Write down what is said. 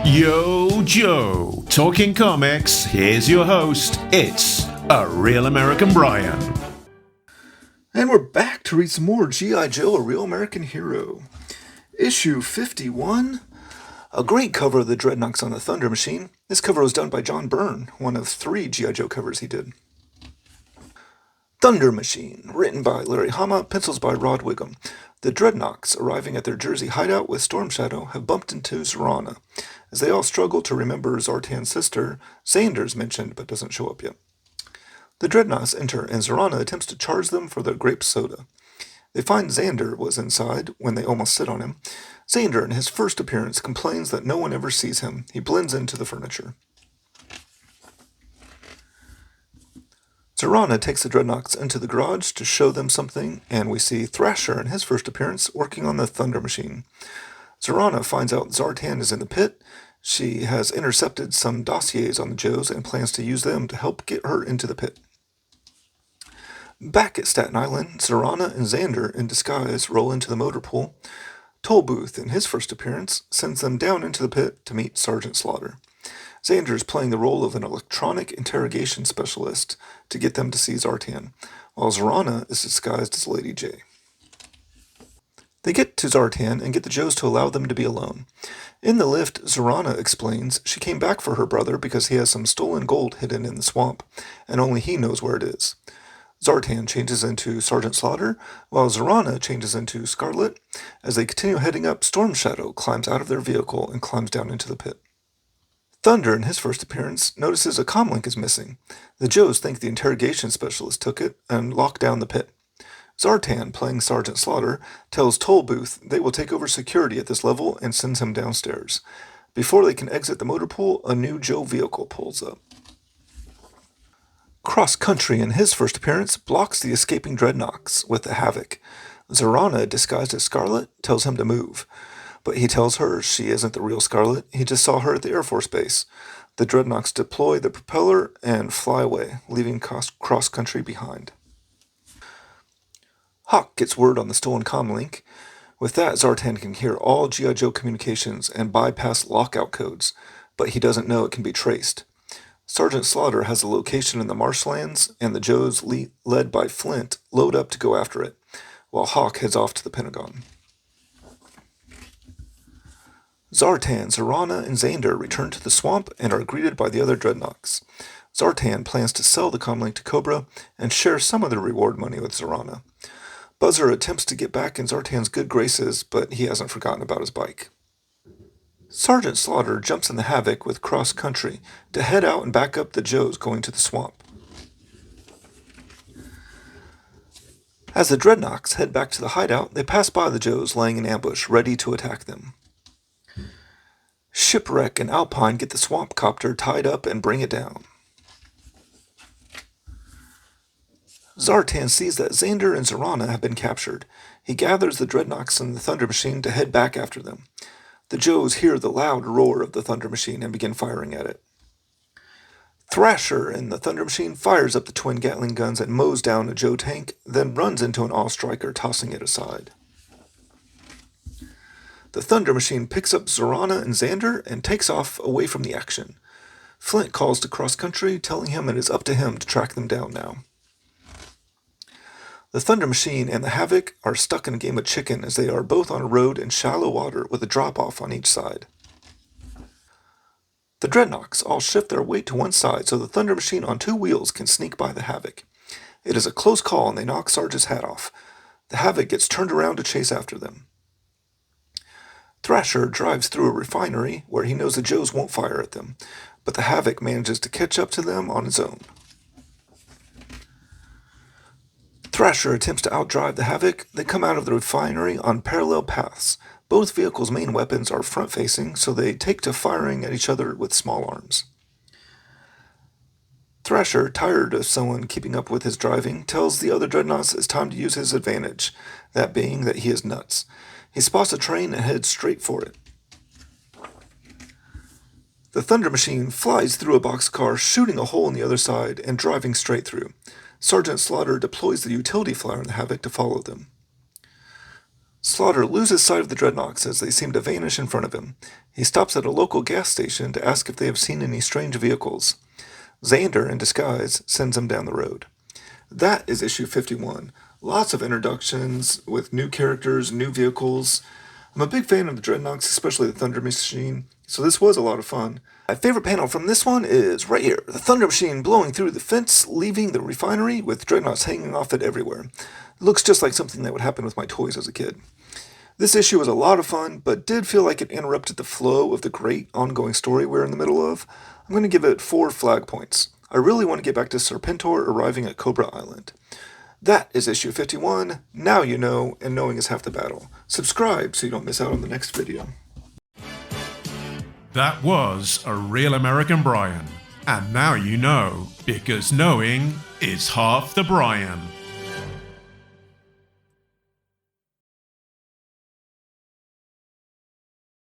Yo, Joe. Talking comics, here's your host. It's A Real American Brian. And we're back to read some more G.I. Joe, A Real American Hero. Issue 51. A great cover of the Dreadnoks on the Thunder Machine. This cover was done by John Byrne, one of 3 G.I. Joe covers he did. Thunder Machine, written by Larry Hama, pencils by Rod Wiggum. The Dreadnoks, arriving at their Jersey hideout with Storm Shadow, have bumped into Zorana. As they all struggle to remember Zartan's sister, Zander's mentioned but doesn't show up yet. The Dreadnoks enter, and Zorana attempts to charge them for their grape soda. They find Zander was inside when they almost sit on him. Zander, in his first appearance, complains that no one ever sees him. He blends into the furniture. Zorana takes the Dreadnoks into the garage to show them something, and we see Thrasher in his first appearance working on the Thunder Machine. Zorana finds out Zartan is in the pit. She has intercepted some dossiers on the Joes and plans to use them to help get her into the pit. Back at Staten Island, Zorana and Zander in disguise roll into the motor pool. Tollbooth, in his first appearance, sends them down into the pit to meet Sergeant Slaughter. Zander is playing the role of an electronic interrogation specialist to get them to see Zartan, while Zorana is disguised as Lady J. They get to Zartan and get the Joes to allow them to be alone. In the lift, Zorana explains she came back for her brother because he has some stolen gold hidden in the swamp, and only he knows where it is. Zartan changes into Sergeant Slaughter, while Zorana changes into Scarlet. As they continue heading up, Storm Shadow climbs out of their vehicle and climbs down into the pit. Thunder, in his first appearance, notices a comlink is missing. The Joes think the interrogation specialist took it and lock down the pit. Zartan, playing Sergeant Slaughter, tells Tollbooth they will take over security at this level and sends him downstairs. Before they can exit the motor pool, a new Joe vehicle pulls up. Cross Country, in his first appearance, blocks the escaping Dreadnoks with the Havoc. Zorana, disguised as Scarlet, tells him to move. But he tells her she isn't the real Scarlet. He just saw her at the Air Force Base. The Dreadnoks deploy the propeller and fly away, leaving Cross Country behind. Hawk gets word on the stolen comlink. With that, Zartan can hear all G.I. Joe communications and bypass lockout codes, but he doesn't know it can be traced. Sergeant Slaughter has a location in the marshlands, and the Joes, led by Flint, load up to go after it, while Hawk heads off to the Pentagon. Zartan, Zorana, and Zander return to the swamp and are greeted by the other Dreadnoks. Zartan plans to sell the comlink to Cobra and share some of the reward money with Zorana. Buzzer attempts to get back in Zartan's good graces, but he hasn't forgotten about his bike. Sergeant Slaughter jumps in the Havoc with Cross Country to head out and back up the Joes going to the swamp. As the Dreadnoks head back to the hideout, they pass by the Joes laying in ambush, ready to attack them. Shipwreck and Alpine get the swamp copter tied up and bring it down. Zartan sees that Zander and Zorana have been captured. He gathers the Dreadnoks and the Thunder Machine to head back after them. The Joes hear the loud roar of the Thunder Machine and begin firing at it. Thrasher in the Thunder Machine fires up the twin Gatling guns and mows down a Joe tank, then runs into an All-Striker, tossing it aside. The Thunder Machine picks up Zorana and Zander and takes off away from the action. Flint calls to Cross Country, telling him it is up to him to track them down now. The Thunder Machine and the Havoc are stuck in a game of chicken as they are both on a road in shallow water with a drop-off on each side. The Dreadnoks all shift their weight to one side so the Thunder Machine on 2 wheels can sneak by the Havoc. It is a close call and they knock Sarge's hat off. The Havoc gets turned around to chase after them. Thrasher drives through a refinery where he knows the Joes won't fire at them, but the Havoc manages to catch up to them on its own. Thrasher attempts to outdrive the Havoc. They come out of the refinery on parallel paths. Both vehicles' main weapons are front-facing, so they take to firing at each other with small arms. Thrasher, tired of someone keeping up with his driving, tells the other Dreadnoks it's time to use his advantage, that being that he is nuts. He spots a train and heads straight for it. The Thunder Machine flies through a boxcar, shooting a hole in the other side and driving straight through. Sergeant Slaughter deploys the utility flyer in the Havoc to follow them. Slaughter loses sight of the Dreadnoks as they seem to vanish in front of him. He stops at a local gas station to ask if they have seen any strange vehicles. Zander, in disguise, sends him down the road. That is issue 51. Lots of introductions with new characters, new vehicles. I'm a big fan of the Dreadnoks, especially the Thunder Machine, so this was a lot of fun. My favorite panel from this one is right here. The Thunder Machine blowing through the fence, leaving the refinery with Dreadnoughts hanging off it everywhere. It looks just like something that would happen with my toys as a kid. This issue was a lot of fun, but did feel like it interrupted the flow of the great ongoing story we're in the middle of. I'm going to give it 4 flag points. I really want to get back to Serpentor arriving at Cobra Island. That is issue 51. Now you know, and knowing is half the battle. Subscribe so you don't miss out on the next video. That was A Real American Brian. And now you know, because knowing is half the Brian.